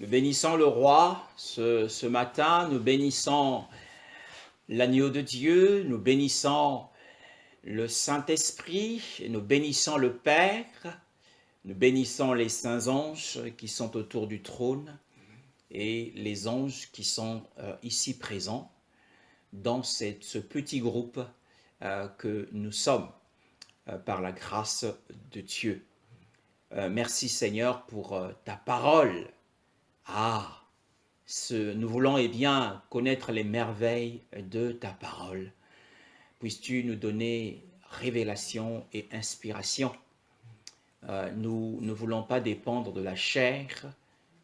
Nous bénissons le roi ce matin, nous bénissons l'agneau de Dieu, nous bénissons le Saint-Esprit, et nous bénissons le Père, nous bénissons les saints anges qui sont autour du trône et les anges qui sont ici présents dans ce petit groupe que nous sommes par la grâce de Dieu. Merci Seigneur pour ta parole. Nous voulons bien connaître les merveilles de ta parole. Puisses-tu nous donner révélation et inspiration. Nous ne voulons pas dépendre de la chair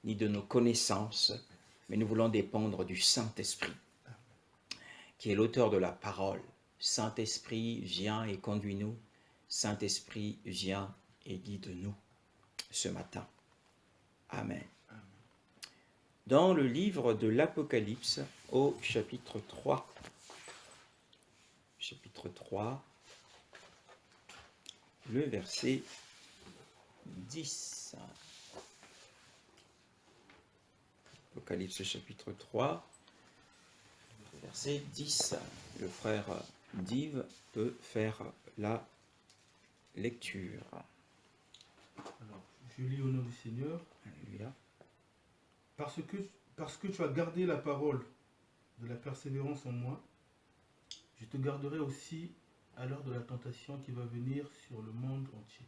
ni de nos connaissances, mais nous voulons dépendre du Saint-Esprit, qui est l'auteur de la parole. Saint-Esprit, viens et conduis-nous. Saint-Esprit, viens et guide-nous ce matin. Amen. Dans le livre de l'Apocalypse, au chapitre 3. Chapitre 3, le verset 10. Apocalypse chapitre 3, verset 10. Le frère Dive peut faire la lecture. Alors, je lis au nom du Seigneur. Alléluia. Parce que tu as gardé la parole de la persévérance en moi, je te garderai aussi à l'heure de la tentation qui va venir sur le monde entier,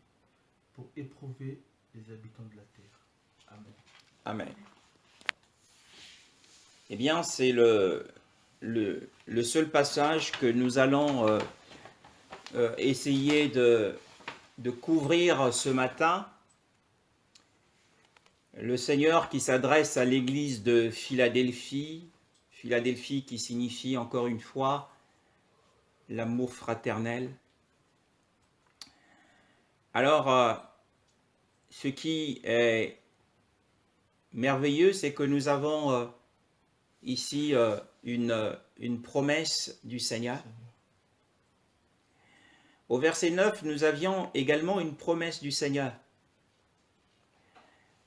pour éprouver les habitants de la terre. Amen. Amen. Eh bien, c'est le seul passage que nous allons essayer de couvrir ce matin. Le Seigneur qui s'adresse à l'église de Philadelphie, Philadelphie qui signifie encore une fois l'amour fraternel. Alors, ce qui est merveilleux, c'est que nous avons ici une promesse du Seigneur. Au verset 9, nous avions également une promesse du Seigneur.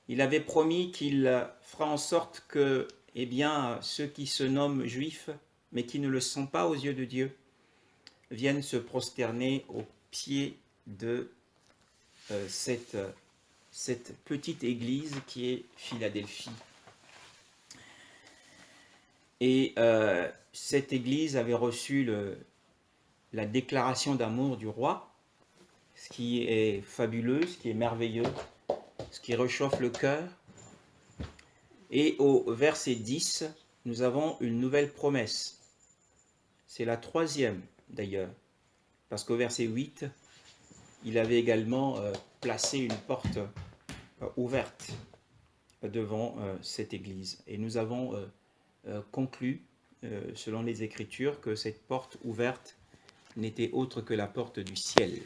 Il avait promis qu'il fera en sorte que, ceux qui se nomment juifs, mais qui ne le sont pas aux yeux de Dieu, viennent se prosterner aux pieds de cette petite église qui est Philadelphie. Et cette église avait reçu la déclaration d'amour du roi, ce qui est fabuleux, ce qui est merveilleux, ce qui réchauffe le cœur. Et au verset 10, nous avons une nouvelle promesse. C'est la troisième d'ailleurs, parce qu'au verset 8, il avait également placé une porte ouverte devant cette église. Et nous avons conclu, selon les Écritures, que cette porte ouverte n'était autre que la porte du ciel.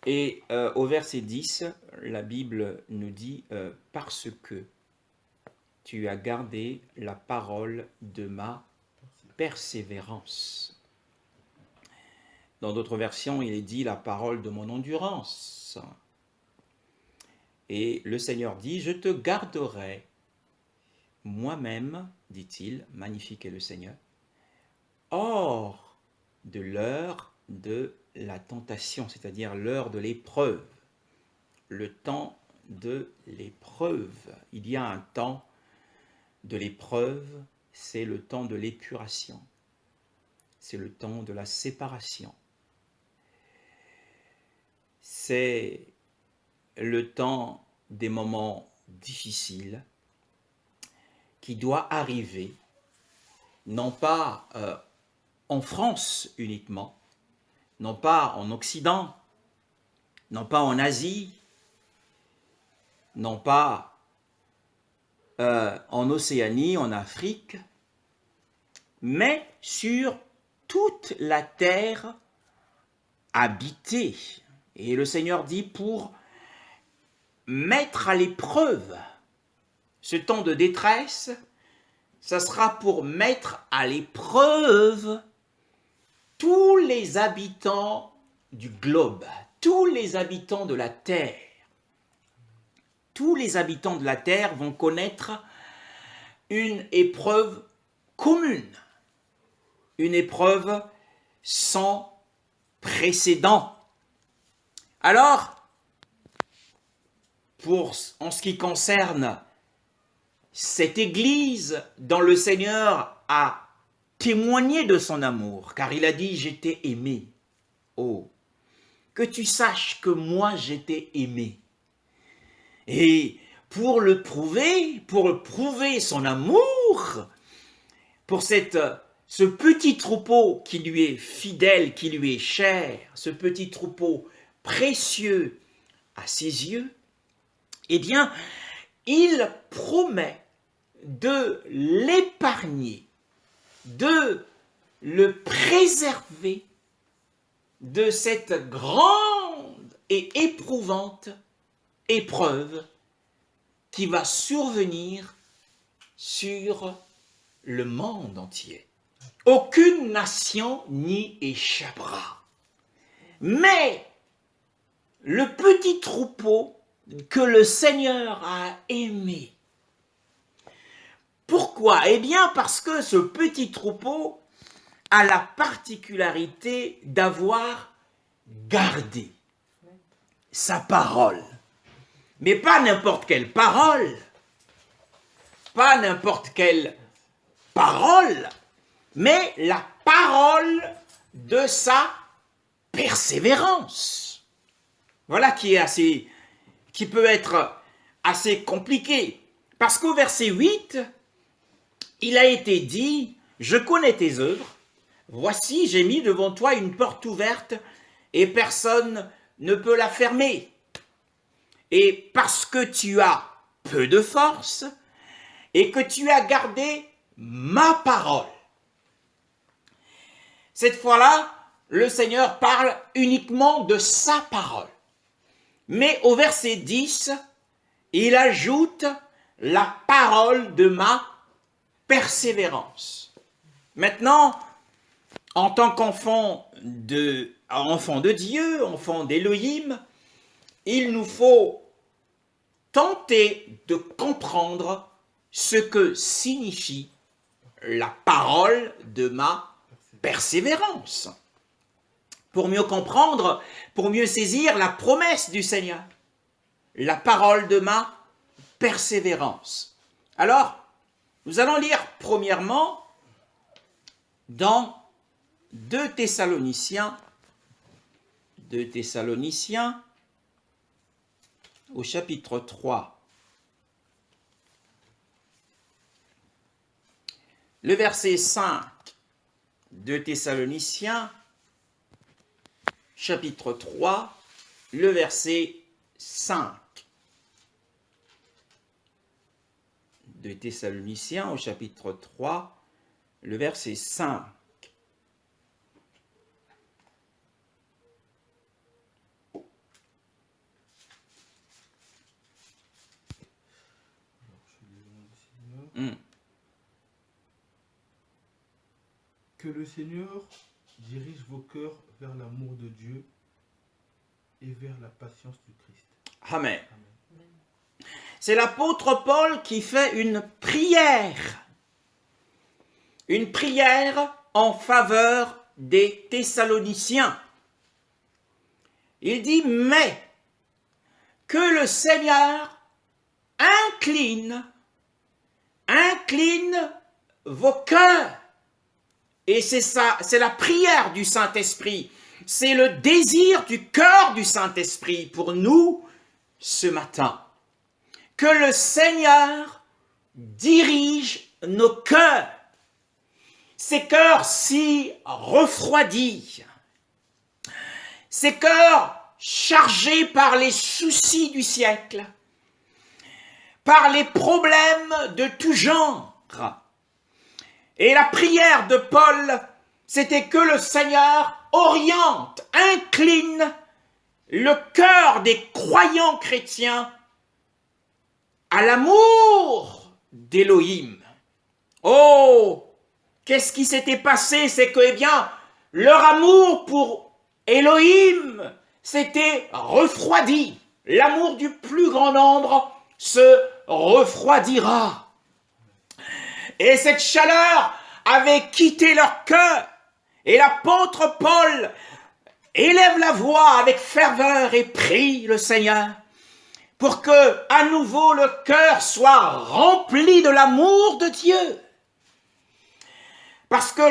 Et au verset 10, la Bible nous dit « Parce que tu as gardé la parole de ma persévérance ». Dans d'autres versions, il est dit « la parole de mon endurance ». Et le Seigneur dit « Je te garderai moi-même, dit-il, magnifique est le Seigneur, hors de l'heure de la tentation, c'est-à-dire l'heure de l'épreuve, le temps de l'épreuve. Il y a un temps de l'épreuve, c'est le temps de l'épuration, c'est le temps de la séparation, c'est le temps des moments difficiles qui doit arriver, non pas en France uniquement, non pas en Occident, non pas en Asie, non pas en Océanie, en Afrique, mais sur toute la terre habitée. Et le Seigneur dit pour mettre à l'épreuve ce temps de détresse, ça sera pour mettre à l'épreuve tous les habitants du globe, tous les habitants de la terre, tous les habitants de la terre vont connaître une épreuve commune, une épreuve sans précédent. Alors, en ce qui concerne cette Église dont le Seigneur a témoigné de son amour, car il a dit « j'étais aimé ». Oh, que tu saches que moi j'étais aimé. Et pour prouver son amour, pour ce petit troupeau qui lui est fidèle, qui lui est cher, ce petit troupeau précieux à ses yeux, eh bien, il promet de l'épargner, de le préserver de cette grande et éprouvante épreuve qui va survenir sur le monde entier. Aucune nation n'y échappera. Mais le petit troupeau que le Seigneur a aimé. Pourquoi? Eh bien parce que ce petit troupeau a la particularité d'avoir gardé sa parole. Mais pas n'importe quelle parole. Pas n'importe quelle parole, mais la parole de sa persévérance. Voilà qui peut être assez compliqué. Parce qu'au verset 8, il a été dit « Je connais tes œuvres, voici j'ai mis devant toi une porte ouverte et personne ne peut la fermer. Et parce que tu as peu de force et que tu as gardé ma parole. » Cette fois-là, le Seigneur parle uniquement de sa parole. Mais au verset 10, il ajoute la parole de ma persévérance. Maintenant, en tant qu'enfant de Dieu, enfant d'Élohim, il nous faut tenter de comprendre ce que signifie la parole de ma persévérance. Pour mieux comprendre, pour mieux saisir la promesse du Seigneur, la parole de ma persévérance. Alors, nous allons lire premièrement dans 2 Thessaloniciens au chapitre 3. Le verset 5 de Thessaloniciens, chapitre 3, le verset 5. De Thessaloniciens au chapitre 3, le verset 5. Que le Seigneur dirige vos cœurs vers l'amour de Dieu et vers la patience du Christ. Amen. C'est l'apôtre Paul qui fait une prière en faveur des Thessaloniciens. Il dit, mais que le Seigneur incline vos cœurs. Et c'est ça, c'est la prière du Saint-Esprit. C'est le désir du cœur du Saint-Esprit pour nous ce matin. Que le Seigneur dirige nos cœurs. Ces cœurs si refroidis. Ces cœurs chargés par les soucis du siècle. Par les problèmes de tout genre. Et la prière de Paul, c'était que le Seigneur oriente, incline le cœur des croyants chrétiens à l'amour d'Élohim. Oh, qu'est-ce qui s'était passé? C'est que, leur amour pour Élohim s'était refroidi. L'amour du plus grand nombre se refroidira. Et cette chaleur avait quitté leur cœur. Et l'apôtre Paul élève la voix avec ferveur et prie le Seigneur pour que, à nouveau, le cœur soit rempli de l'amour de Dieu. Parce que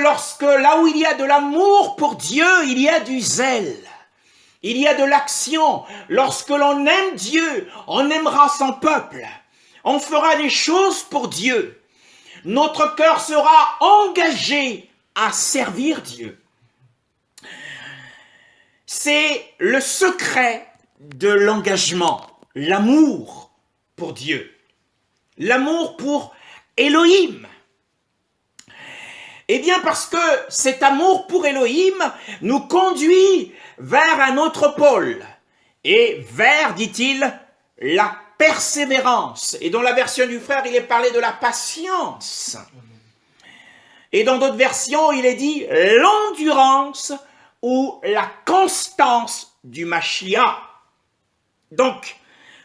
là où il y a de l'amour pour Dieu, il y a du zèle. Il y a de l'action. Lorsque l'on aime Dieu, on aimera son peuple. On fera des choses pour Dieu. Notre cœur sera engagé à servir Dieu. C'est le secret de l'engagement, l'amour pour Dieu, l'amour pour Elohim. Eh bien, parce que cet amour pour Elohim nous conduit vers un autre pôle et vers, dit-il, la persévérance. Et dans la version du frère, il est parlé de la patience. Et dans d'autres versions, il est dit l'endurance ou la constance du Mashiach. Donc,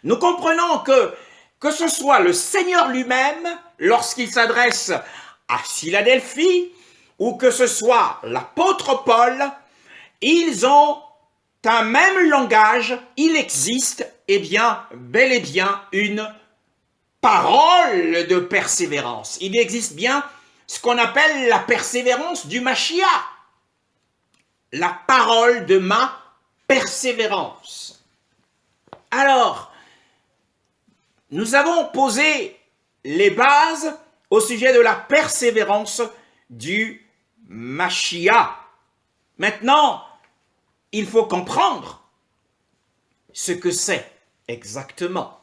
nous comprenons que ce soit le Seigneur lui-même, lorsqu'il s'adresse à Philadelphie, ou que ce soit l'apôtre Paul, ils ont un même langage, il existe, eh bien, bel et bien, une parole de persévérance. Il existe bien ce qu'on appelle la persévérance du Mashiach. La parole de ma persévérance. Alors, nous avons posé les bases au sujet de la persévérance du Mashiach. Maintenant, il faut comprendre ce que c'est exactement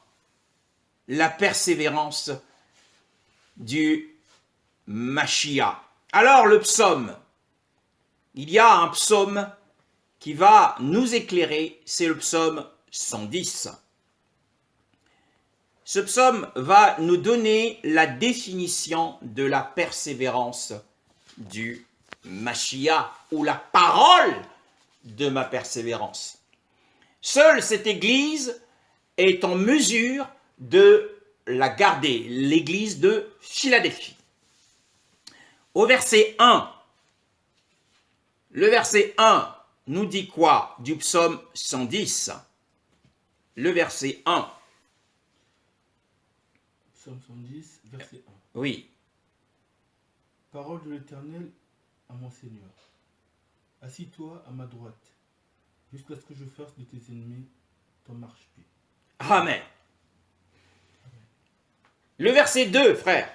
la persévérance du Mashiach. Alors, le psaume, il y a un psaume qui va nous éclairer, c'est le psaume 110. Ce psaume va nous donner la définition de la persévérance du Mashiach, ou la parole de ma persévérance. Seule cette Église est en mesure de la garder, l'Église de Philadelphie. Au verset 1, le verset 1 nous dit quoi du psaume 110? Le verset 1. Psaume 110, verset 1. Oui. Parole de l'Éternel à mon Seigneur. Assis-toi à ma droite, jusqu'à ce que je fasse de tes ennemis ton marchepied. Amen. Le verset 2, frère.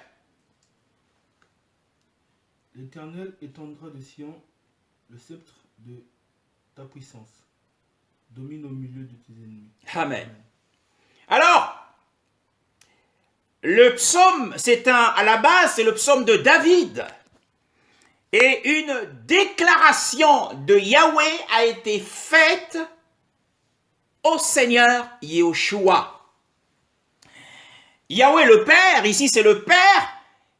L'Éternel étendra de Sion le sceptre de ta puissance. Domine au milieu de tes ennemis. Amen. Alors, le psaume, à la base, c'est le psaume de David. Et une déclaration de Yahweh a été faite au Seigneur Yahushua. Yahweh le Père, ici c'est le Père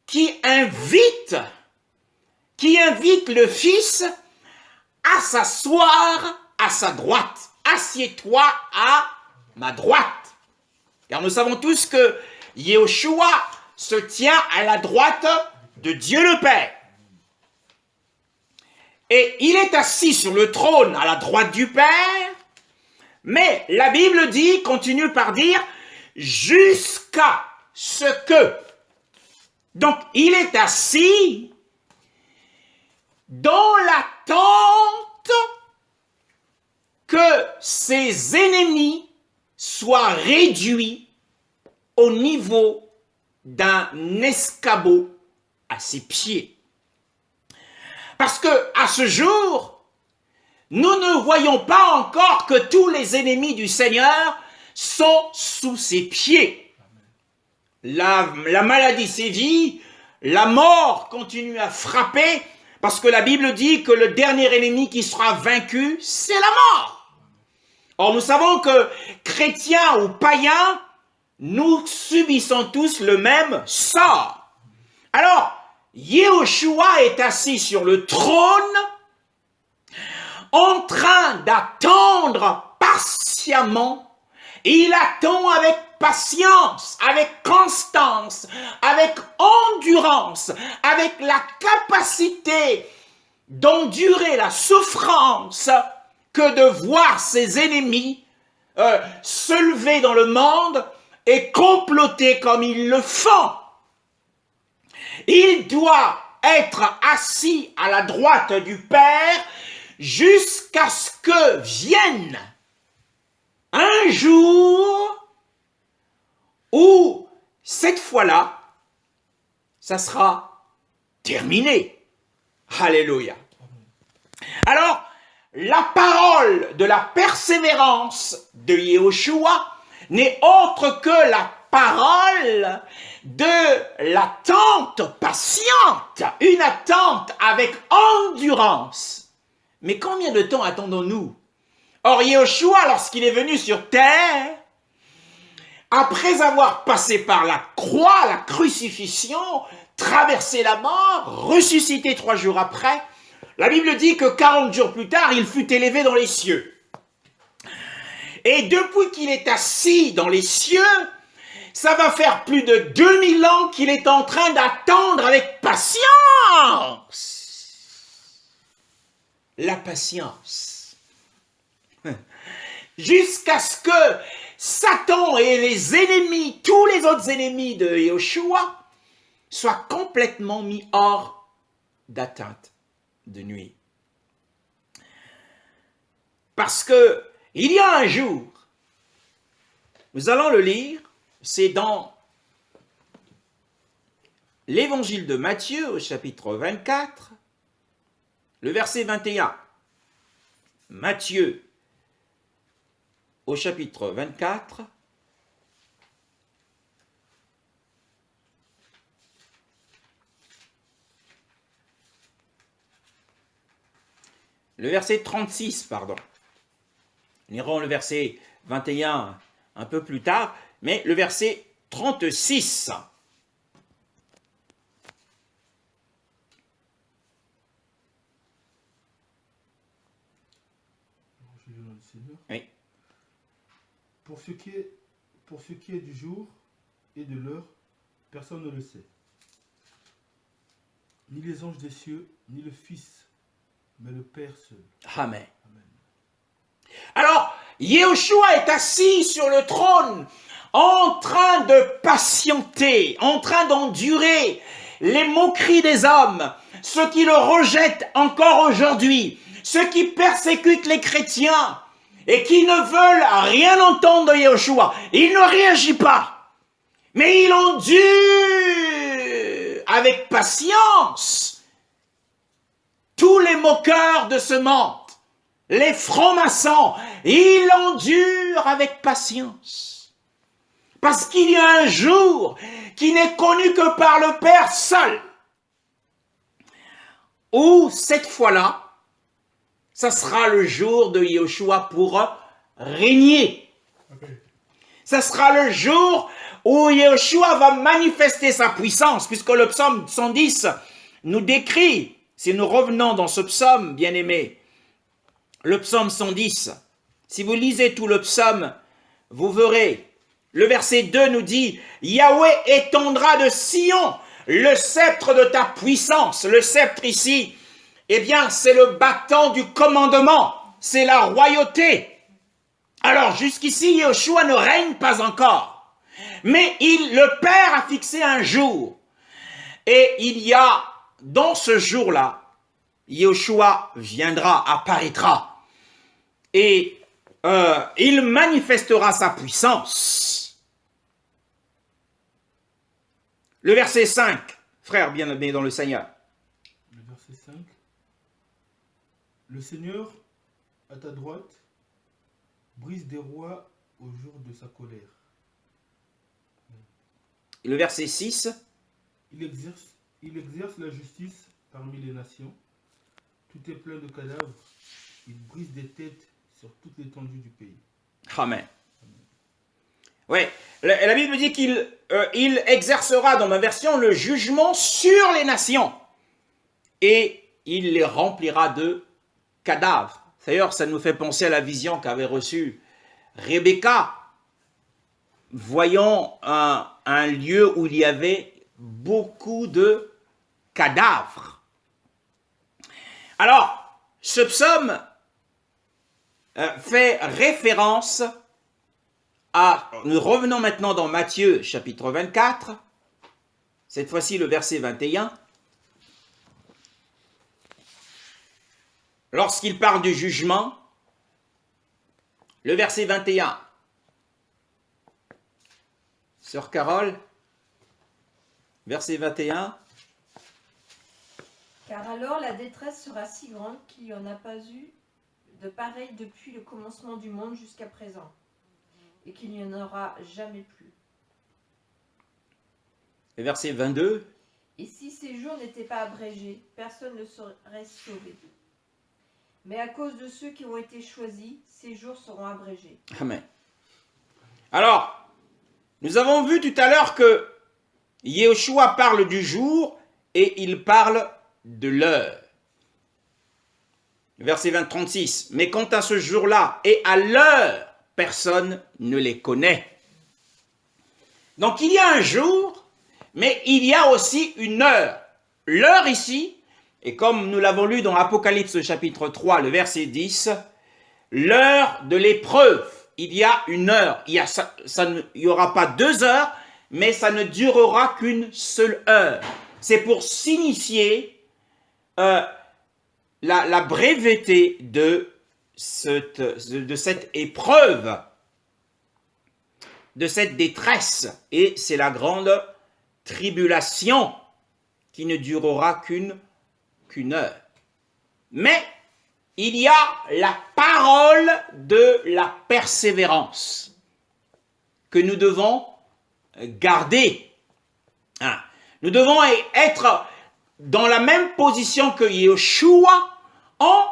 qui invite le Fils à s'asseoir à sa droite. Assieds-toi à ma droite. Car nous savons tous que Yahushua se tient à la droite de Dieu le Père. Et il est assis sur le trône à la droite du Père, mais la Bible dit, continue par dire, jusqu'à ce que. Donc, il est assis dans l'attente que ses ennemis soient réduits au niveau d'un escabeau à ses pieds. Parce que à ce jour, nous ne voyons pas encore que tous les ennemis du Seigneur sont sous ses pieds. La maladie sévit, la mort continue à frapper, parce que la Bible dit que le dernier ennemi qui sera vaincu, c'est la mort. Or, nous savons que chrétiens ou païens, nous subissons tous le même sort. Alors, Yahushua est assis sur le trône, en train d'attendre patiemment, et il attend avec patience, avec constance, avec endurance, avec la capacité d'endurer la souffrance que de voir ses ennemis se lever dans le monde et comploter comme ils le font. Il doit être assis à la droite du Père jusqu'à ce que vienne un jour où, cette fois-là, ça sera terminé. Alléluia. Alors, la parole de la persévérance de Yehoshua n'est autre que la parole de l'attente patiente, une attente avec endurance. Mais combien de temps attendons-nous? Or, Yehoshua, lorsqu'il est venu sur terre, après avoir passé par la croix, la crucifixion, traversé la mort, ressuscité 3 jours après, la Bible dit que 40 jours plus tard, il fut élevé dans les cieux. Et depuis qu'il est assis dans les cieux, ça va faire plus de 2000 ans qu'il est en train d'attendre avec patience. La patience. Jusqu'à ce que Satan et les ennemis, tous les autres ennemis de Yehoshua, soient complètement mis hors d'atteinte de nuit. Parce que il y a un jour, nous allons le lire, c'est dans l'évangile de Matthieu au chapitre 24, le verset 21. Matthieu au chapitre 24, le verset 36, pardon. Nous lirons le verset 21 un peu plus tard, mais le verset 36. Oui. Pour ce qui est du jour et de l'heure, personne ne le sait. Ni les anges des cieux, ni le Fils, mais le Père seul. Amen. Amen. Alors, Yehoshua est assis sur le trône, en train de patienter, en train d'endurer les moqueries des hommes, ceux qui le rejettent encore aujourd'hui, ceux qui persécutent les chrétiens et qui ne veulent rien entendre de Yehoshua. Il ne réagit pas, mais il endure avec patience tous les moqueurs de ce monde. Les francs-maçons, il endure avec patience. Parce qu'il y a un jour qui n'est connu que par le Père seul. Où, cette fois-là, ça sera le jour de Yehoshua pour régner. Ça sera le jour où Yehoshua va manifester sa puissance, puisque le psaume 110 nous décrit, si nous revenons dans ce psaume, bien-aimé, le psaume 110, si vous lisez tout le psaume, vous verrez, le verset 2 nous dit, Yahweh étendra de Sion le sceptre de ta puissance. Le sceptre ici, eh bien, c'est le bâton du commandement, c'est la royauté. Alors, jusqu'ici, Yehoshua ne règne pas encore, mais le Père a fixé un jour. Et il y a, dans ce jour-là, Yehoshua viendra, apparaîtra, et il manifestera sa puissance. Le verset 5, frère bien-aimé dans le Seigneur. Le verset 5. Le Seigneur, à ta droite, brise des rois au jour de sa colère. Et le verset 6. Il exerce la justice parmi les nations. Tout est plein de cadavres. Il brise des têtes sur toute l'étendue du pays. Amen. Oui, la Bible dit qu'il exercera, dans ma version, le jugement sur les nations. Et il les remplira de cadavres. D'ailleurs, ça nous fait penser à la vision qu'avait reçue Rebecca. voyons un lieu où il y avait beaucoup de cadavres. Alors, ce psaume fait référence à... Nous revenons maintenant dans Matthieu chapitre 24, cette fois-ci le verset 21. Lorsqu'il parle du jugement, le verset 21. Sœur Carole, verset 21. Car alors la détresse sera si grande qu'il n'y en a pas eu de pareil depuis le commencement du monde jusqu'à présent, et qu'il n'y en aura jamais plus. Verset 22. Et si ces jours n'étaient pas abrégés, personne ne serait sauvé. Mais à cause de ceux qui ont été choisis, ces jours seront abrégés. Amen. Alors, nous avons vu tout à l'heure que Yeshua parle du jour et il parle de l'heure. Verset 36. Mais quant à ce jour-là et à l'heure, personne ne les connaît. Donc il y a un jour, mais il y a aussi une heure. L'heure ici, et comme nous l'avons lu dans Apocalypse chapitre 3, le verset 10, l'heure de l'épreuve. Il y a une heure. Il y aura pas 2 heures, mais ça ne durera qu'une seule heure. C'est pour s'initier la breveté de cette épreuve, de cette détresse. Et c'est la grande tribulation qui ne durera qu'une heure. Mais il y a la parole de la persévérance que nous devons garder. Nous devons être dans la même position que Yeshua en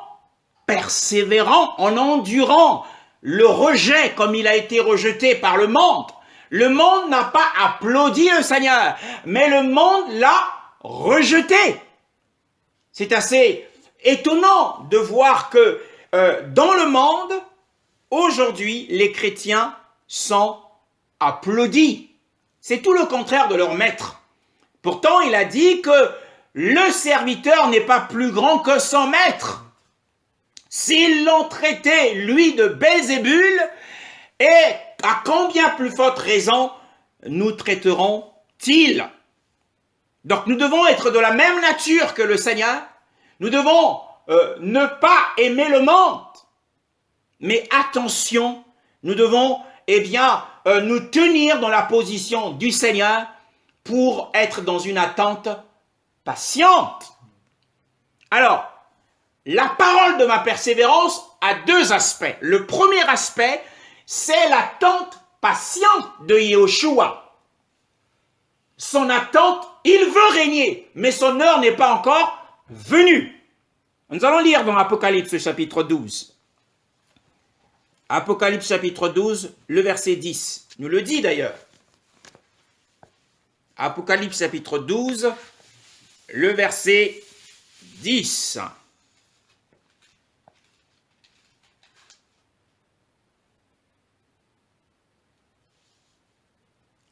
persévérant, en endurant le rejet comme il a été rejeté par le monde. Le monde n'a pas applaudi le Seigneur, mais le monde l'a rejeté. C'est assez étonnant de voir que dans le monde, aujourd'hui, les chrétiens sont applaudis. C'est tout le contraire de leur maître. Pourtant, il a dit que le serviteur n'est pas plus grand que son maître. S'ils l'ont traité, lui, de Belzébul, et à combien plus forte raison nous traiteront-ils? Donc nous devons être de la même nature que le Seigneur. Nous devons ne pas aimer le monde. Mais attention, nous devons nous tenir dans la position du Seigneur pour être dans une attente patiente. Alors, la parole de ma persévérance a 2 aspects. Le premier aspect, c'est l'attente patiente de Yeshua. Son attente, il veut régner, mais son heure n'est pas encore venue. Nous allons lire dans Apocalypse chapitre 12. Apocalypse chapitre 12, le verset 10. Nous le dit d'ailleurs. Apocalypse chapitre 12, le verset 10.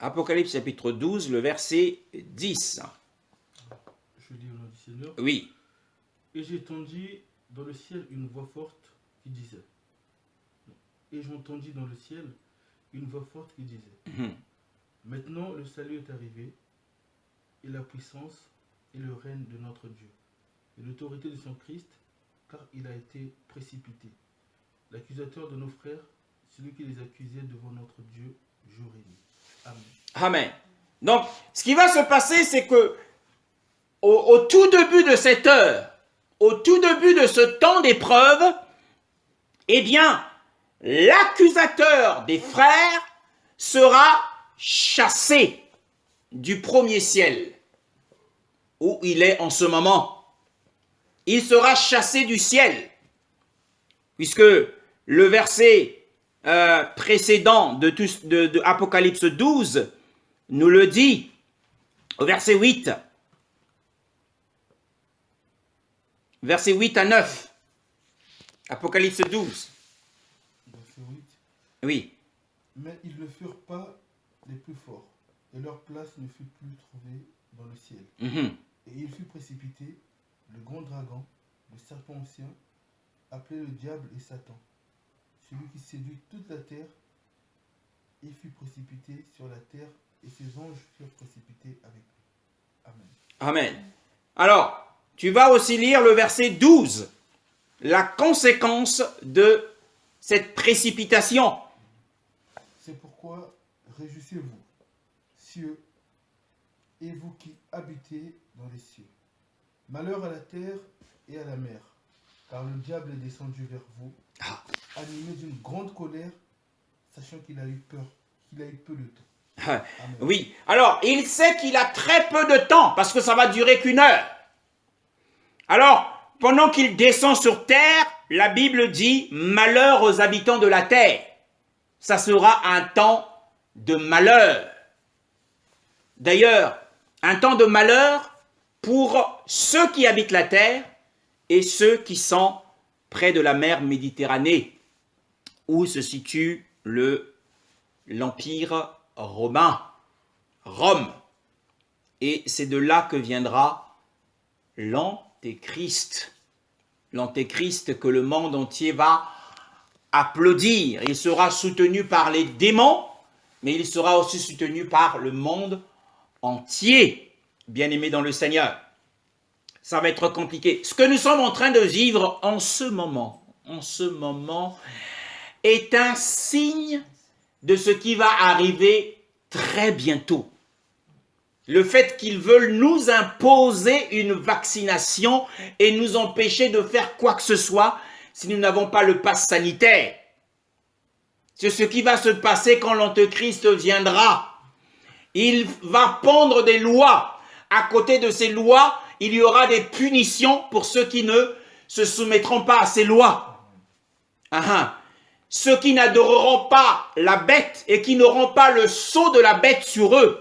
Apocalypse chapitre 12, le verset 10. Je lis au nom du Seigneur. Oui. Et j'entendis dans le ciel une voix forte qui disait. Et j'entendis dans le ciel une voix forte qui disait. Maintenant le salut est arrivé, et la puissance et le règne de notre Dieu, et l'autorité de son Christ, car il a été précipité. L'accusateur de nos frères, celui qui les accusait devant notre Dieu, jour et nuit. Amen. Amen. Donc, ce qui va se passer, c'est que au tout début de cette heure, au tout début de ce temps d'épreuve, eh bien, l'accusateur des frères sera chassé du premier ciel, où il est en ce moment. Il sera chassé du ciel, puisque le verset précédent de Apocalypse 12 nous le dit, au verset 8. Verset 8 à 9. Apocalypse 12. Verset 8. Oui. Mais ils ne furent pas les plus forts, et leur place ne fut plus trouvée dans le ciel. Mhm. Et il fut précipité, le grand dragon, le serpent ancien, appelé le diable et Satan, celui qui séduit toute la terre, il fut précipité sur la terre, et ses anges furent précipités avec lui. Amen. Amen. Alors, tu vas aussi lire le verset 12, la conséquence de cette précipitation. C'est pourquoi réjouissez-vous, cieux, et vous qui habitez dans les cieux. Malheur à la terre et à la mer, car le diable est descendu vers vous, animé d'une grande colère, sachant qu'il a eu peur, qu'il a eu peu de temps. Amen. Oui, alors, il sait qu'il a très peu de temps, parce que ça va durer qu'1 heure. Alors, pendant qu'il descend sur terre, la Bible dit « Malheur aux habitants de la terre ». Ça sera un temps de malheur. D'ailleurs, un temps de malheur pour ceux qui habitent la terre et ceux qui sont près de la mer Méditerranée, où se situe l'Empire romain, Rome. Et c'est de là que viendra l'Antéchrist. L'Antéchrist que le monde entier va applaudir. Il sera soutenu par les démons, mais il sera aussi soutenu par le monde entier, bien-aimé dans le Seigneur. Ça va être compliqué. Ce que nous sommes en train de vivre en ce moment, est un signe de ce qui va arriver très bientôt. Le fait qu'ils veulent nous imposer une vaccination et nous empêcher de faire quoi que ce soit si nous n'avons pas le pass sanitaire. C'est ce qui va se passer quand l'Antéchrist viendra. Il va pondre des lois. À côté de ces lois, il y aura des punitions pour ceux qui ne se soumettront pas à ces lois. Ceux qui n'adoreront pas la bête et qui n'auront pas le sceau de la bête sur eux,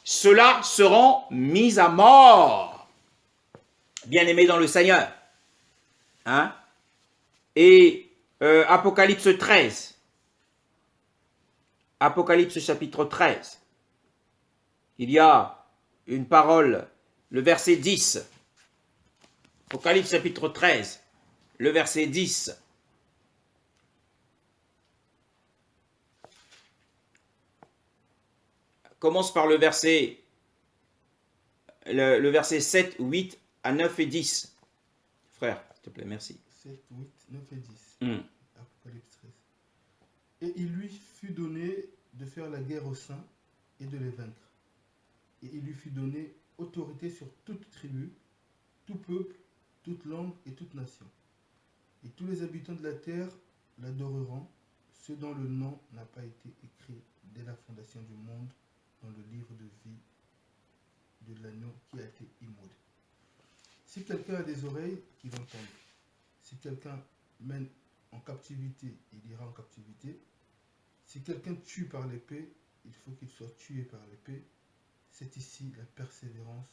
ceux-là seront mis à mort. Bien-aimés dans le Seigneur. Et Apocalypse 13. Apocalypse chapitre 13. Il y a une parole, le verset 10. Apocalypse chapitre 13, le verset 10. Commence par le verset 7, 8 à 9 et 10. Frère, s'il te plaît, merci. 7, 8, 9 et 10. Apocalypse 13. Et il lui fut donné de faire la guerre aux saints et de les vaincre. Et il lui fut donné autorité sur toute tribu, tout peuple, toute langue et toute nation. Et tous les habitants de la terre l'adoreront, ceux dont le nom n'a pas été écrit dès la fondation du monde dans le livre de vie de l'agneau qui a été immolé. Si quelqu'un a des oreilles, qu'il entende. Si quelqu'un mène en captivité, il ira en captivité. Si quelqu'un tue par l'épée, il faut qu'il soit tué par l'épée. C'est ici la persévérance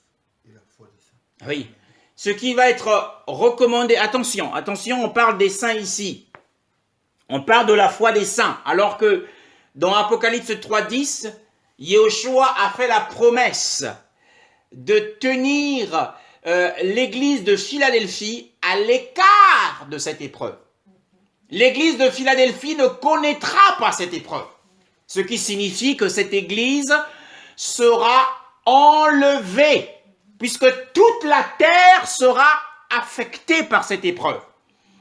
et la foi des saints. Oui. Ce qui va être recommandé, attention, on parle des saints ici. On parle de la foi des saints. Alors que dans Apocalypse 3.10, Yeshua a fait la promesse de tenir l'église de Philadelphie à l'écart de cette épreuve. L'église de Philadelphie ne connaîtra pas cette épreuve. Ce qui signifie que cette église sera enlevée, puisque toute la terre sera affectée par cette épreuve.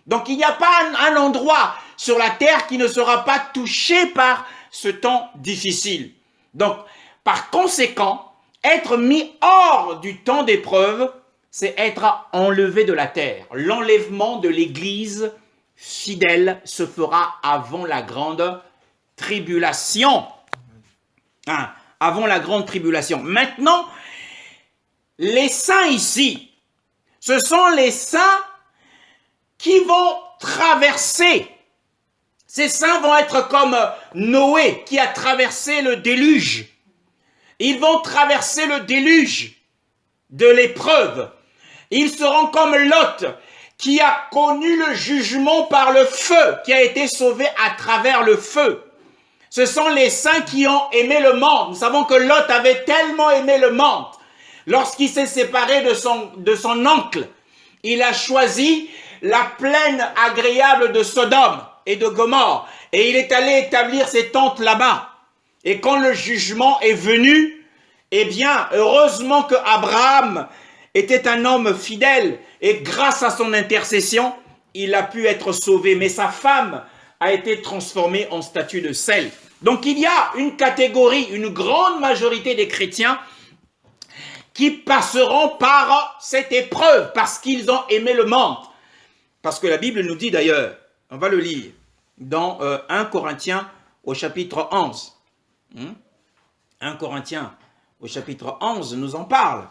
Donc il n'y a pas un endroit sur la terre qui ne sera pas touché par ce temps difficile. Donc, par conséquent, être mis hors du temps d'épreuve, c'est être enlevé de la terre. L'enlèvement de l'église fidèle se fera avant la grande tribulation. Avant la grande tribulation. Maintenant, les saints ici, ce sont les saints qui vont traverser. Ces saints vont être comme Noé qui a traversé le déluge. Ils vont traverser le déluge de l'épreuve. Ils seront comme Lot qui a connu le jugement par le feu, qui a été sauvé à travers le feu. Ce sont les saints qui ont aimé le monde. Nous savons que Lot avait tellement aimé le monde. Lorsqu'il s'est séparé de son oncle, il a choisi la plaine agréable de Sodome et de Gomorrhe. Et il est allé établir ses tentes là-bas. Et quand le jugement est venu, eh bien, heureusement que Abraham était un homme fidèle. Et grâce à son intercession, il a pu être sauvé. Mais sa femme a été transformée en statue de sel. Donc il y a une catégorie, une grande majorité des chrétiens qui passeront par cette épreuve parce qu'ils ont aimé le monde. Parce que la Bible nous dit d'ailleurs, on va le lire, dans 1 Corinthiens au chapitre 11. 1 Corinthiens au chapitre 11 nous en parle,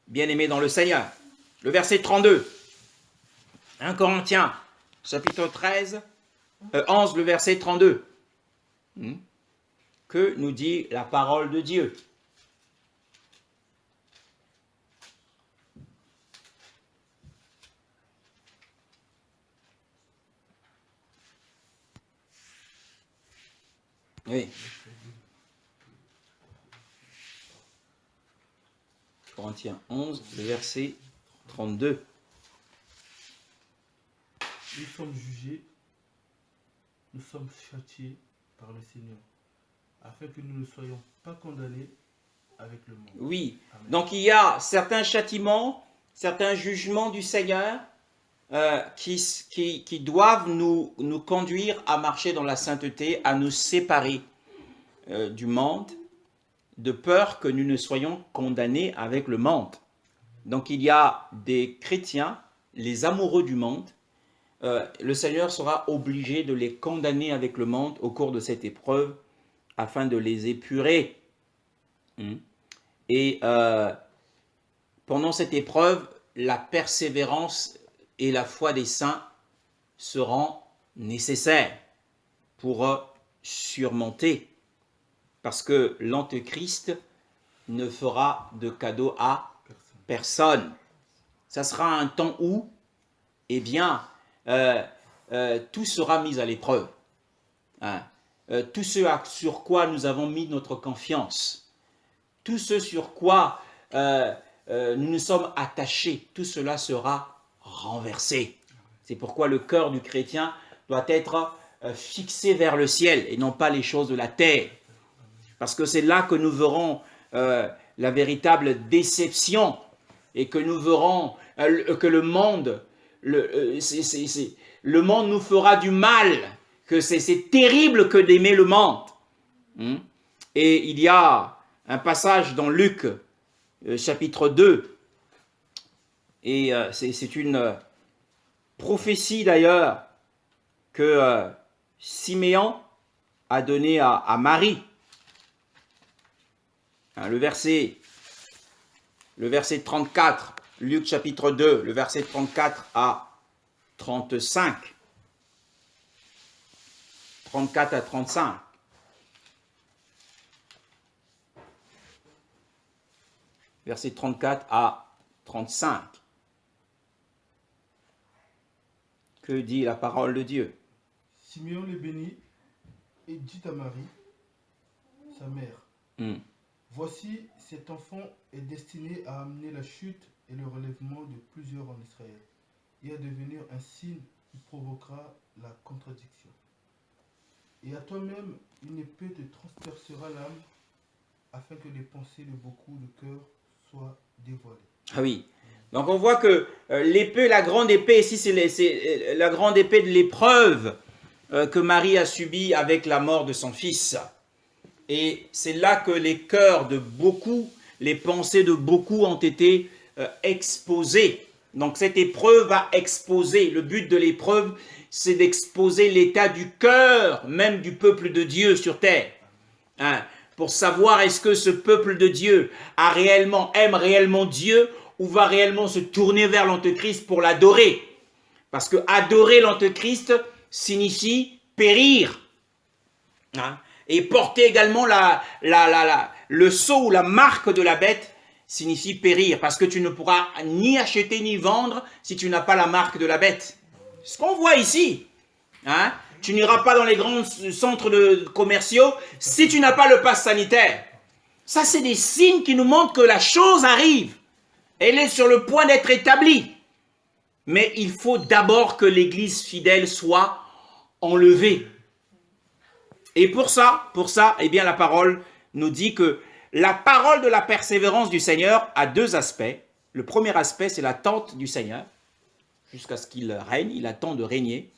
bien-aimés dans le Seigneur. Le verset 32. 1 Corinthiens chapitre 11, le verset 32. Que nous dit la parole de Dieu? Oui. Corinthiens 11, le verset 32. Nous sommes jugés, nous sommes châtiés par le Seigneur, afin que nous ne soyons pas condamnés avec le monde. Oui, Amen. donc il y a certains châtiments, certains jugements du Seigneur qui doivent nous conduire à marcher dans la sainteté, à nous séparer du monde, de peur que nous ne soyons condamnés avec le monde. Donc il y a des chrétiens, les amoureux du monde, le Seigneur sera obligé de les condamner avec le monde au cours de cette épreuve afin de les épurer. Et pendant cette épreuve, la persévérance et la foi des saints seront nécessaires pour surmonter. Parce que l'Antéchrist ne fera de cadeau à personne. Ça sera un temps où, eh bien, tout sera mis à l'épreuve. Tout ce sur quoi nous avons mis notre confiance, tout ce sur quoi nous nous sommes attachés, tout cela sera renversé. C'est pourquoi le cœur du chrétien doit être fixé vers le ciel et non pas les choses de la terre. Parce que c'est là que nous verrons la véritable déception et que nous verrons que le monde nous fera du mal, que c'est terrible que d'aimer le monde. Et il y a un passage dans Luc, chapitre 2, et c'est une prophétie d'ailleurs que Siméon a donnée à Marie. Le verset 34, Luc chapitre 2, le verset 34 à 35. 34 à 35. Verset 34 à 35. Que dit la parole de Dieu? Simeon les bénit et dit à Marie, sa mère, voici, cet enfant est destiné à amener la chute et le relèvement de plusieurs en Israël, et à devenir un signe qui provoquera la contradiction. Et à toi-même, une épée te transpercera l'âme, afin que les pensées de beaucoup de cœurs soient dévoilées. Ah oui. Donc on voit que l'épée, la grande épée, ici c'est la grande épée de l'épreuve que Marie a subie avec la mort de son fils. Et c'est là que les cœurs de beaucoup, les pensées de beaucoup ont été exposées. Donc cette épreuve va exposer, le but de l'épreuve, c'est d'exposer l'état du cœur, même du peuple de Dieu sur terre. Pour savoir est-ce que ce peuple de Dieu aime réellement Dieu ou va réellement se tourner vers l'Antéchrist pour l'adorer. Parce que adorer l'Antéchrist signifie périr. Et porter également le sceau ou la marque de la bête signifie périr. Parce que tu ne pourras ni acheter ni vendre si tu n'as pas la marque de la bête. Ce qu'on voit ici. Tu n'iras pas dans les grands centres commerciaux si tu n'as pas le pass sanitaire. Ça, c'est des signes qui nous montrent que la chose arrive. Elle est sur le point d'être établie. Mais il faut d'abord que l'Église fidèle soit enlevée. Et pour ça, eh bien, la parole nous dit que la parole de la persévérance du Seigneur a deux aspects. Le premier aspect, c'est l'attente du Seigneur. Jusqu'à ce qu'il règne, il attend de régner.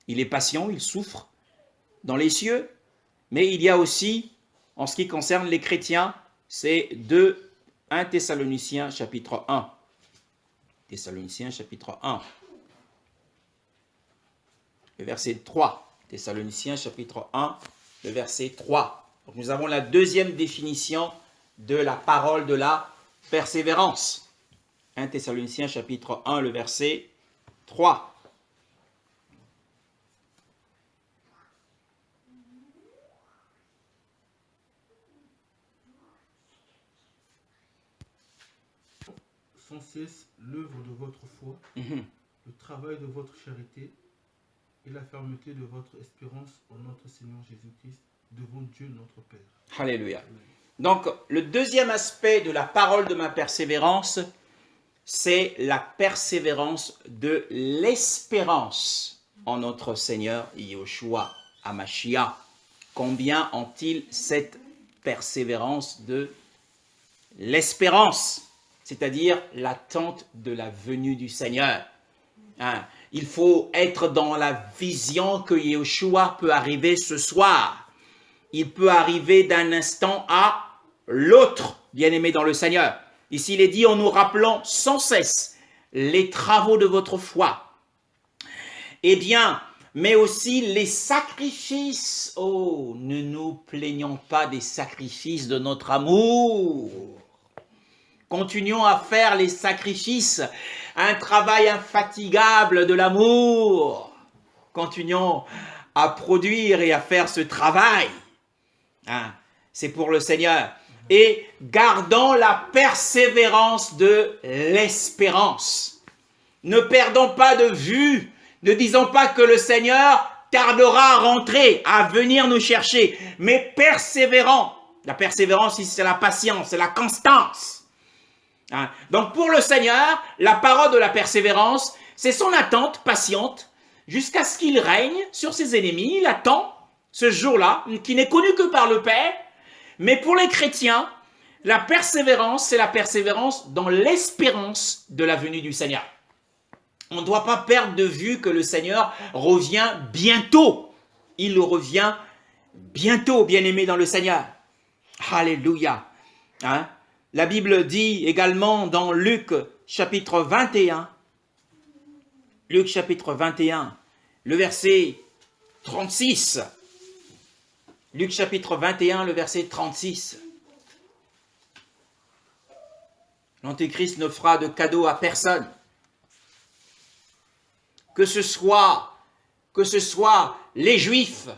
Il est patient, il souffre dans les cieux. Mais il y a aussi, en ce qui concerne les chrétiens, c'est 1 Thessaloniciens chapitre 1. Thessaloniciens chapitre 1. Le verset 3. Thessaloniciens chapitre 1, le verset 3. Donc nous avons la deuxième définition de la parole de la persévérance. 1 Thessaloniciens chapitre 1, le verset 3. Sans cesse l'œuvre de votre foi, le travail de votre charité et la fermeté de votre espérance en notre Seigneur Jésus-Christ devant Dieu notre Père. Alléluia. Donc, le deuxième aspect de la parole de ma persévérance, c'est la persévérance de l'espérance en notre Seigneur Yahushua HaMashiach. Combien ont-ils cette persévérance de l'espérance, c'est-à-dire l'attente de la venue du Seigneur. Il faut être dans la vision que Yahushua peut arriver ce soir. Il peut arriver d'un instant à l'autre, bien-aimé dans le Seigneur. Ici, il est dit en nous rappelant sans cesse les travaux de votre foi. Eh bien, mais aussi les sacrifices. Oh, ne nous plaignons pas des sacrifices de notre amour. Continuons à faire les sacrifices, un travail infatigable de l'amour. Continuons à produire et à faire ce travail. C'est pour le Seigneur. Et gardons la persévérance de l'espérance. Ne perdons pas de vue, ne disons pas que le Seigneur tardera à rentrer, à venir nous chercher, mais persévérons. La persévérance, c'est la patience, c'est la constance. Donc pour le Seigneur, la parole de la persévérance, c'est son attente patiente jusqu'à ce qu'il règne sur ses ennemis. Il attend ce jour-là, qui n'est connu que par le Père. Mais pour les chrétiens, la persévérance, c'est la persévérance dans l'espérance de la venue du Seigneur. On ne doit pas perdre de vue que le Seigneur revient bientôt. Il revient bientôt, bien-aimé dans le Seigneur. Alléluia. La Bible dit également dans Luc chapitre 21, Luc chapitre 21, le verset 36. Luc chapitre 21, le verset 36. L'Antéchrist ne fera de cadeau à personne. Que ce soit les Juifs,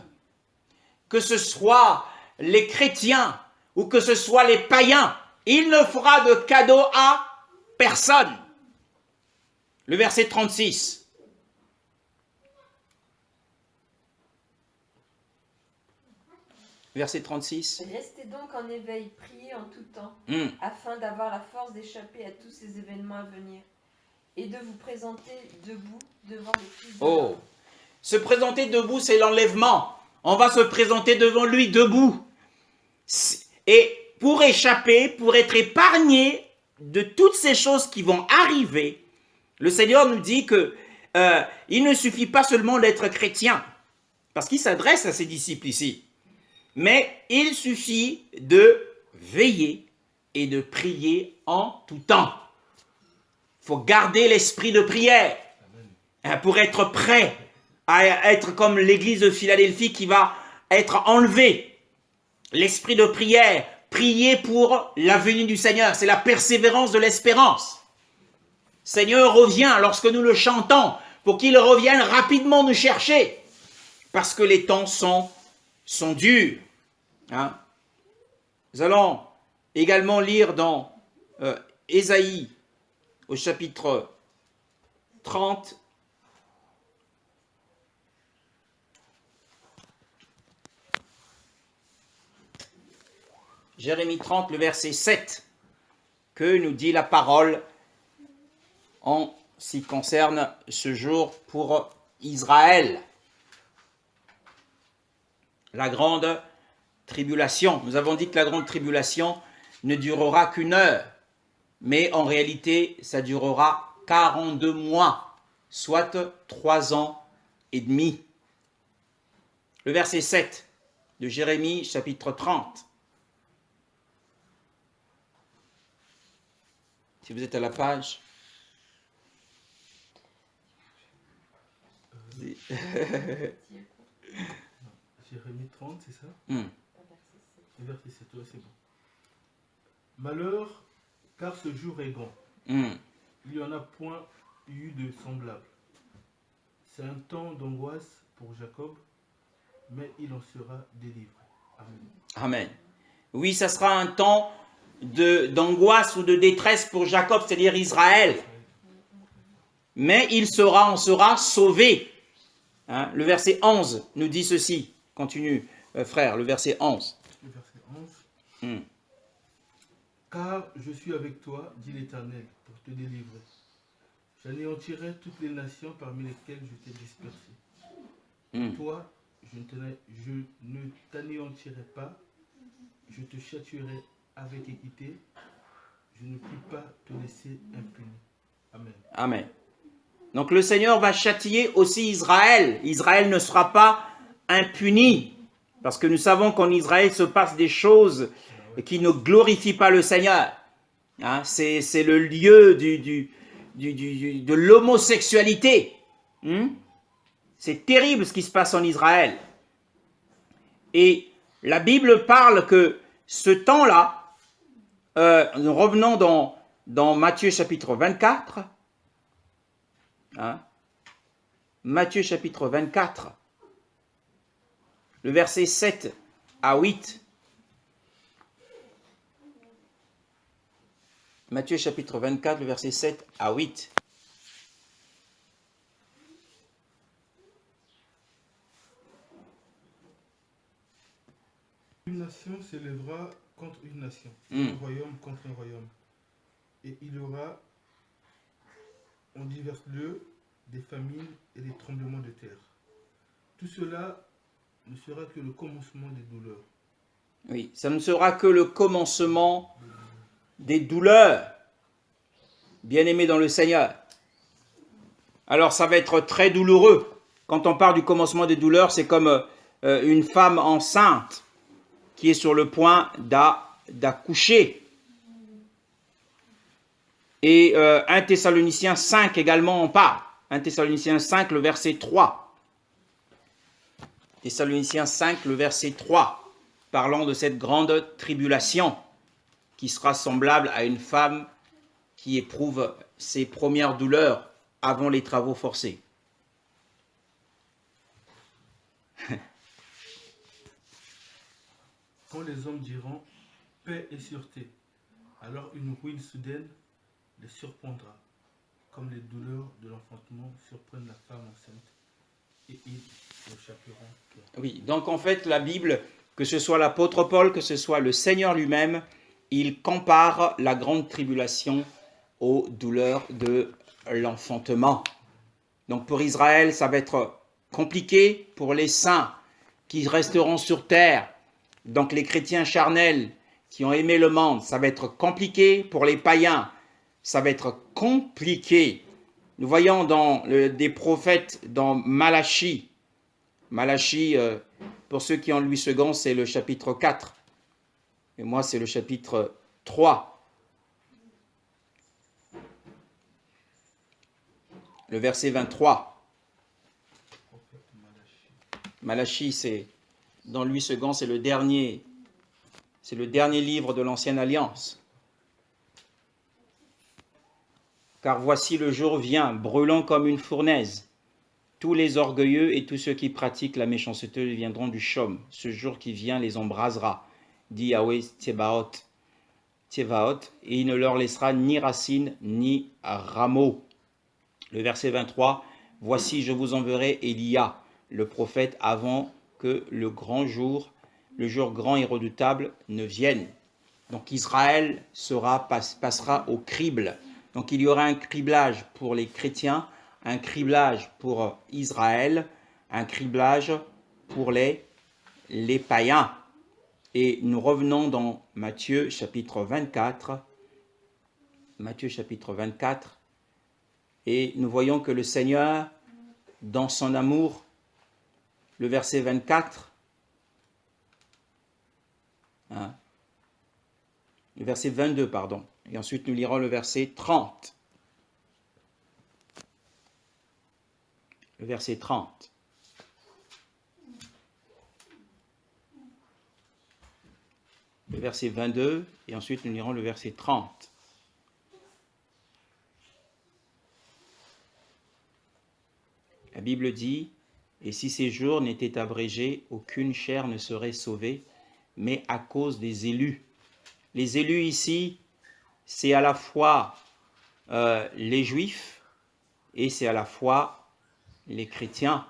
que ce soit les chrétiens ou que ce soit les païens, il ne fera de cadeau à personne. Le verset 36. Verset 36. Restez donc en éveil, priez en tout temps, afin d'avoir la force d'échapper à tous ces événements à venir et de vous présenter debout devant le Fils de l'homme. Se présenter debout, c'est l'enlèvement. On va se présenter devant lui debout. Et pour échapper, pour être épargné de toutes ces choses qui vont arriver, le Seigneur nous dit que il ne suffit pas seulement d'être chrétien, parce qu'il s'adresse à ses disciples ici. Mais il suffit de veiller et de prier en tout temps. Il faut garder l'esprit de prière pour être prêt à être comme l'église de Philadelphie qui va être enlevée. L'esprit de prière, prier pour la venue du Seigneur, c'est la persévérance de l'espérance. Seigneur revient lorsque nous le chantons pour qu'il revienne rapidement nous chercher parce que les temps sont durs. Nous allons également lire dans Ésaïe au chapitre 30. Jérémie 30, le verset 7, que nous dit la parole en ce qui concerne ce jour pour Israël. La grande tribulation. Nous avons dit que la grande tribulation ne durera qu'une heure, mais en réalité, ça durera 42 mois, soit 3 ans et demi. Le verset 7 de Jérémie, chapitre 30. Si vous êtes à la page. Jérémie 30, c'est ça? Hmm. Le verset 7, ouais, c'est bon. Malheur, car ce jour est grand. Hmm. Il n'y en a point eu de semblable. C'est un temps d'angoisse pour Jacob, mais il en sera délivré. Amen. Amen. Oui, ça sera un temps d'angoisse ou de détresse pour Jacob, c'est-à-dire Israël. Mais en sera sauvé. Hein, le verset 11 nous dit ceci. Continue, frère, le verset 11. Le verset 11. Hmm. Car je suis avec toi, dit l'Éternel, pour te délivrer. J'anéantirai toutes les nations parmi lesquelles je t'ai dispersé. Hmm. Toi, je ne t'anéantirai pas, je te châtierai avec équité, je ne puis pas te laisser impuni. Amen. Amen. Donc le Seigneur va châtier aussi Israël. Israël ne sera pas impuni. Parce que nous savons qu'en Israël se passent des choses qui ne glorifient pas le Seigneur. Hein, c'est le lieu de l'homosexualité. C'est terrible ce qui se passe en Israël. Et la Bible parle que ce temps-là, nous revenons dans Matthieu chapitre 24, hein, Matthieu chapitre 24, le verset 7 à 8. Matthieu chapitre 24, le verset 7 à 8. Une nation s'élèvera contre une nation, un royaume contre un royaume. Et il y aura en divers lieux des famines et des tremblements de terre. Tout cela ne sera que le commencement des douleurs. Oui, ça ne sera que le commencement des douleurs, bien-aimés dans le Seigneur. Alors ça va être très douloureux. Quand on parle du commencement des douleurs, c'est comme une femme enceinte qui est sur le point d'accoucher. Et 1 Thessaloniciens 5 également en parle. 1 Thessaloniciens 5, le verset 3. Thessaloniciens 5, le verset 3, parlant de cette grande tribulation qui sera semblable à une femme qui éprouve ses premières douleurs avant les travaux forcés. Quand les hommes diront paix et sûreté, alors une ruine soudaine les surprendra, comme les douleurs de l'enfantement surprennent la femme enceinte, et ils échapperont. Oui, donc en fait la Bible, que ce soit l'apôtre Paul, que ce soit le Seigneur lui-même, il compare la grande tribulation aux douleurs de l'enfantement. Donc pour Israël, ça va être compliqué. Pour les saints qui resteront sur terre, donc les chrétiens charnels qui ont aimé le monde, ça va être compliqué. Pour les païens, ça va être compliqué. Nous voyons dans des prophètes dans Malachie. Malachie, pour ceux qui ont Louis II, c'est le chapitre 4. Et moi, c'est le chapitre 3. Le verset 23. Malachie, c'est dans Louis II, c'est le dernier livre de l'Ancienne Alliance. Car voici le jour vient, brûlant comme une fournaise. Tous les orgueilleux et tous ceux qui pratiquent la méchanceté deviendront du chaume. Ce jour qui vient les embrasera, dit Yahweh Tsebaoth, et il ne leur laissera ni racine ni rameau. Le verset 23, voici je vous enverrai Élia, le prophète, avant que le jour grand et redoutable ne vienne. Donc Israël passera au crible. Donc il y aura un criblage pour les chrétiens, un criblage pour Israël, un criblage pour les païens. Et nous revenons dans Matthieu chapitre 24. Matthieu chapitre 24. Et nous voyons que le Seigneur, dans son amour, le verset 24, le verset 22, pardon. Et ensuite, nous lirons le verset 30. Le verset 30. Le verset 22, et ensuite nous lirons le verset 30. La Bible dit, « Et si ces jours n'étaient abrégés, aucune chair ne serait sauvée, mais à cause des élus. » Les élus ici, c'est à la fois les Juifs et c'est à la fois les chrétiens.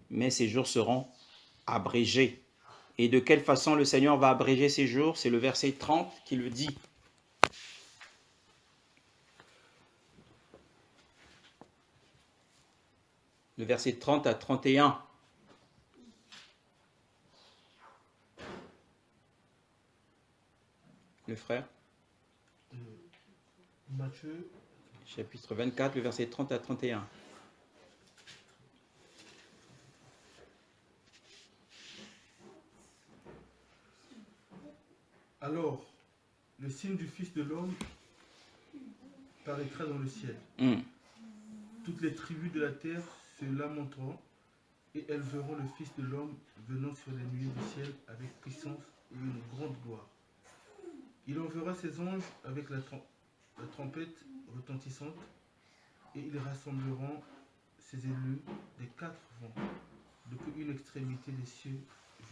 Mais ces jours seront abrégés. Et de quelle façon le Seigneur va abréger ces jours? C'est le verset 30 qui le dit. Le verset 30 à 31. Le frère? Matthieu, Chapitre 24, le verset 30 à 31. alors, le signe du Fils de l'homme paraîtra dans le ciel. Toutes les tribus de la terre se lamenteront et elles verront le Fils de l'homme venant sur les nuées du ciel avec puissance et une grande gloire. Il enverra ses anges avec la trompette retentissante et ils rassembleront ses élus des quatre vents, depuis une extrémité des cieux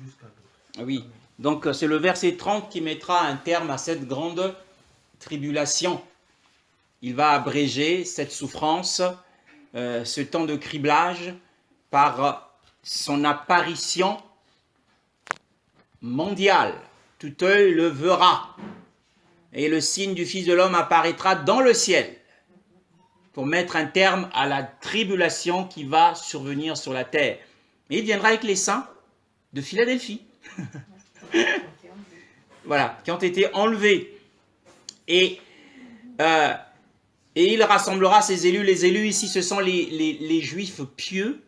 jusqu'à l'autre. Oui, donc c'est le verset 30 qui mettra un terme à cette grande tribulation. Il va abréger cette souffrance, ce temps de criblage, par son apparition mondiale. Tout œil le verra. Et le signe du Fils de l'homme apparaîtra dans le ciel pour mettre un terme à la tribulation qui va survenir sur la terre. Et il viendra avec les saints de Philadelphie. Voilà, qui ont été enlevés. Et il rassemblera ses élus. Les élus ici, ce sont les juifs pieux,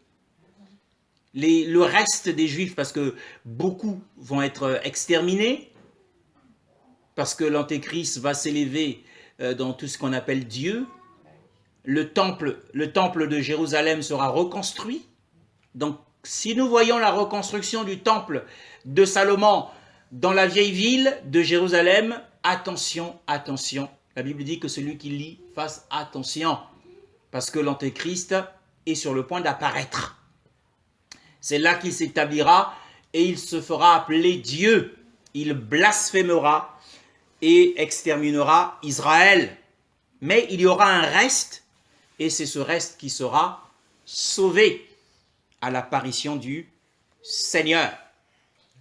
le reste des juifs, parce que beaucoup vont être exterminés, parce que l'Antéchrist va s'élever dans tout ce qu'on appelle Dieu. Le temple de Jérusalem sera reconstruit. Donc, si nous voyons la reconstruction du temple de Salomon dans la vieille ville de Jérusalem, attention, attention. La Bible dit que celui qui lit fasse attention, parce que l'Antéchrist est sur le point d'apparaître. C'est là qu'il s'établira et il se fera appeler Dieu. Il blasphémera et exterminera Israël. Mais il y aura un reste, et c'est ce reste qui sera sauvé à l'apparition du Seigneur.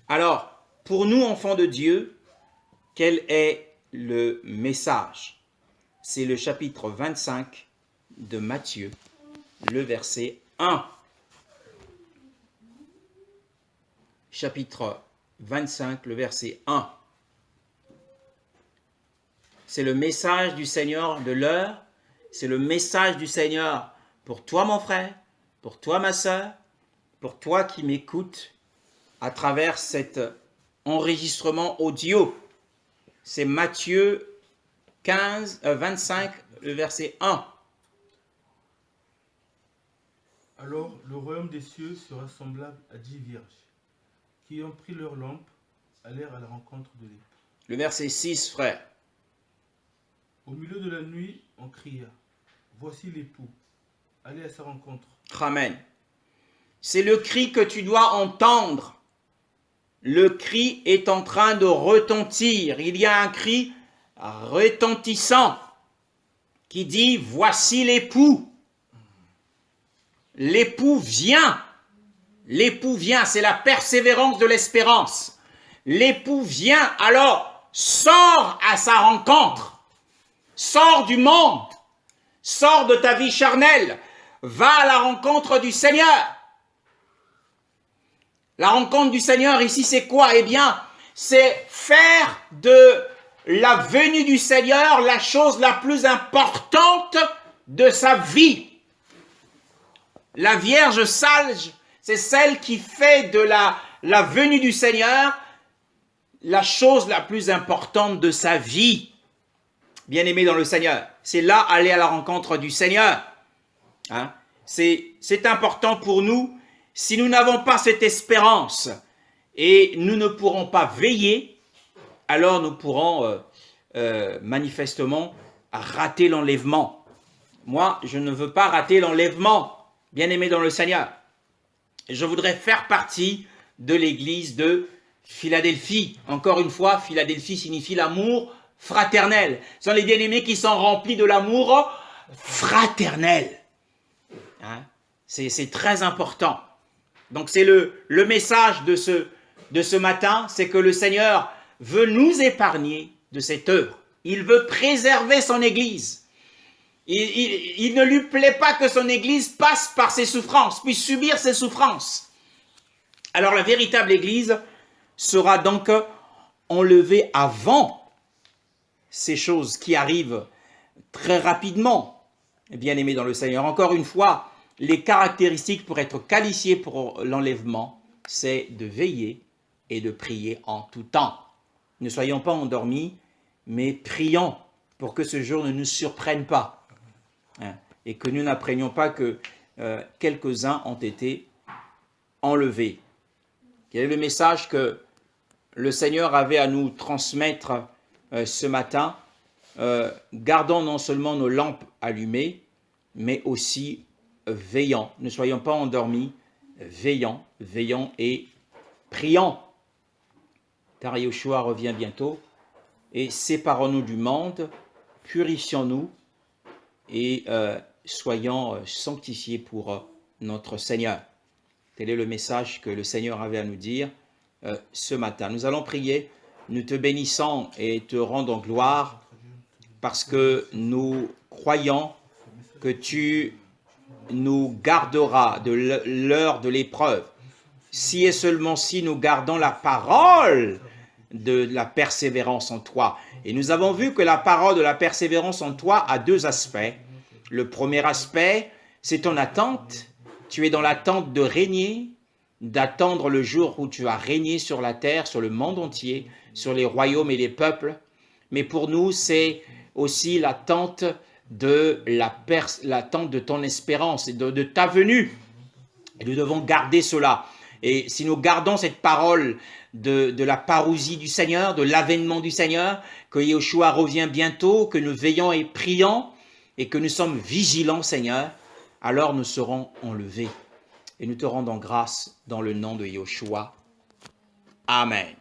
Alors, pour nous, enfants de Dieu, quel est le message? C'est le chapitre 25 de Matthieu, le verset 1. Chapitre 25, le verset 1. C'est le message du Seigneur de l'heure. C'est le message du Seigneur pour toi, mon frère, pour toi, ma sœur, pour toi qui m'écoutes à travers cet enregistrement audio. C'est Matthieu 25, le verset 1. Alors, le royaume des cieux sera semblable à 10 vierges qui, ayant pris leur lampe, allèrent à la rencontre de l'époux. Le verset 6, frère. Au milieu de la nuit, on cria, « Voici l'époux, allez à sa rencontre. » Amen. C'est le cri que tu dois entendre. Le cri est en train de retentir. Il y a un cri retentissant qui dit « Voici l'époux. » L'époux vient. L'époux vient, c'est la persévérance de l'espérance. L'époux vient, alors sors à sa rencontre. Sors du monde. Sors de ta vie charnelle. Va à la rencontre du Seigneur. La rencontre du Seigneur ici, c'est quoi? Eh bien, c'est faire de la venue du Seigneur la chose la plus importante de sa vie. La Vierge sage, c'est celle qui fait de la venue du Seigneur la chose la plus importante de sa vie. Bien-aimé dans le Seigneur, c'est là aller à la rencontre du Seigneur. Hein? C'est important pour nous. Si nous n'avons pas cette espérance et nous ne pourrons pas veiller, alors nous pourrons manifestement rater l'enlèvement. Moi, je ne veux pas rater l'enlèvement, bien-aimé dans le Seigneur. Je voudrais faire partie de l'église de Philadelphie. Encore une fois, Philadelphie signifie l'amour fraternel. Ce sont les bien-aimés qui sont remplis de l'amour fraternel. Hein? C'est très important. Donc c'est le message de ce matin, c'est que le Seigneur veut nous épargner de cette œuvre. Il veut préserver son Église. Il ne lui plaît pas que son Église passe par ses souffrances, puisse subir ses souffrances. Alors la véritable Église sera donc enlevée avant ces choses qui arrivent très rapidement. Bien-aimés dans le Seigneur, encore une fois, les caractéristiques pour être qualifiées pour l'enlèvement, c'est de veiller et de prier en tout temps. Ne soyons pas endormis, mais prions pour que ce jour ne nous surprenne pas. Hein, et que nous n'apprenions pas que quelques-uns ont été enlevés. Quel est le message que le Seigneur avait à nous transmettre ce matin? Gardons non seulement nos lampes allumées, mais aussi veillons. Ne soyons pas endormis, veillons et prions. Car Yeshua revient bientôt. Et séparons-nous du monde, purifions-nous et soyons sanctifiés pour notre Seigneur. Tel est le message que le Seigneur avait à nous dire ce matin. Nous allons prier, nous te bénissons et te rendons gloire parce que nous croyons que tu nous garderas de l'heure de l'épreuve. Si et seulement si nous gardons la parole de la persévérance en toi. Et nous avons vu que la parole de la persévérance en toi a deux aspects. Le premier aspect, c'est ton attente. Tu es dans l'attente de régner, d'attendre le jour où tu vas régner sur la terre, sur le monde entier, sur les royaumes et les peuples. Mais pour nous, c'est aussi l'attente de l'attente de ton espérance et de ta venue. Et nous devons garder cela. Et si nous gardons cette parole de la parousie du Seigneur, de l'avènement du Seigneur, que Yeshua revient bientôt, que nous veillons et prions et que nous sommes vigilants, Seigneur, alors nous serons enlevés. Et nous te rendons grâce dans le nom de Yeshua. Amen.